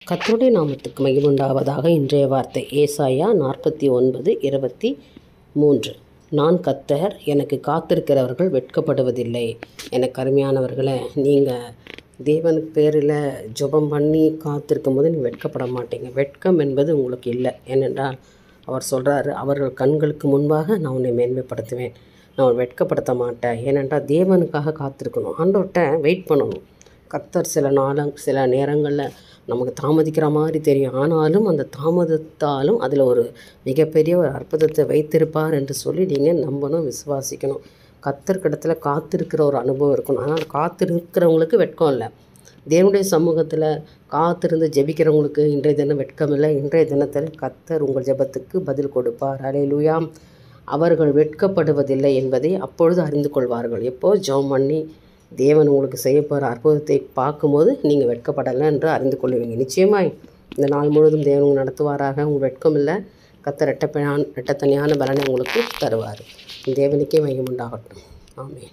கர்த்தருடைய நாமத்துக்கு மகிமையுண்டாவதாக. இன்றைய வார்த்தை ஏசாயா 49:23. நான் கர்த்தர், எனக்கு காத்திருக்கிறவர்கள் வெட்கப்படுவதில்லை. எனக்கு அருமையானவர்களை, நீங்கள் தேவன் பேரில் ஜெபம் பண்ணி காத்திருக்கும் போது நீங்கள் வெட்கப்பட மாட்டீங்க. வெட்கம் என்பது உங்களுக்கு இல்லை. ஏனென்றால் அவர் சொல்கிறாரு, அவர்கள் கண்களுக்கு முன்பாக நான் உன்னை மேன்மைப்படுத்துவேன், நான் வெட்கப்படுத்த மாட்டேன். ஏனென்றால் தேவனுக்காக காத்திருக்கணும், ஆண்டவர்கிட்ட வெயிட் பண்ணணும். கர்த்தர் சில நேரங்களில் நமக்கு தாமதிக்கிற மாதிரி தெரியும், ஆனாலும் அந்த தாமதத்தாலும் அதில் ஒரு மிகப்பெரிய ஒரு அற்புதத்தை வைத்திருப்பார் என்று சொல்லி நீங்கள் நம்பணும், விசுவாசிக்கணும். கர்த்தர்கிடத்தில் காத்திருக்கிற ஒரு அனுபவம் இருக்கணும். ஆனால் காத்திருக்கிறவங்களுக்கு வெட்கம் இல்லை. தேவனுடைய சமூகத்தில் காத்திருந்து ஜெபிக்கிறவங்களுக்கு இன்றைய தினம் வெட்கம் இல்லை. இன்றைய தினத்தில் கர்த்தர் உங்கள் ஜெபத்துக்கு பதில் கொடுப்பார். அல்லேலூயா. அவர்கள் வெட்கப்படுவதில்லை என்பதை அப்பொழுது அறிந்து கொள்வார்கள். எப்போது ஜெபம் பண்ணி தேவன் உங்களுக்கு செய்ய போகிற அற்புதத்தை பார்க்கும்போது நீங்கள் வெட்கப்படலை என்று அறிந்து கொள்வீங்க. நிச்சயமாய் இந்த நாள் முழுவதும் தேவன் நடத்துவாராக. உங்கள் வெட்கம் இல்லை, கர்த்தர் இரட்டத்தனியான பலனை உங்களுக்கு தருவார். தேவனுக்கே மகிமை உண்டாகட்டும். ஆமென்.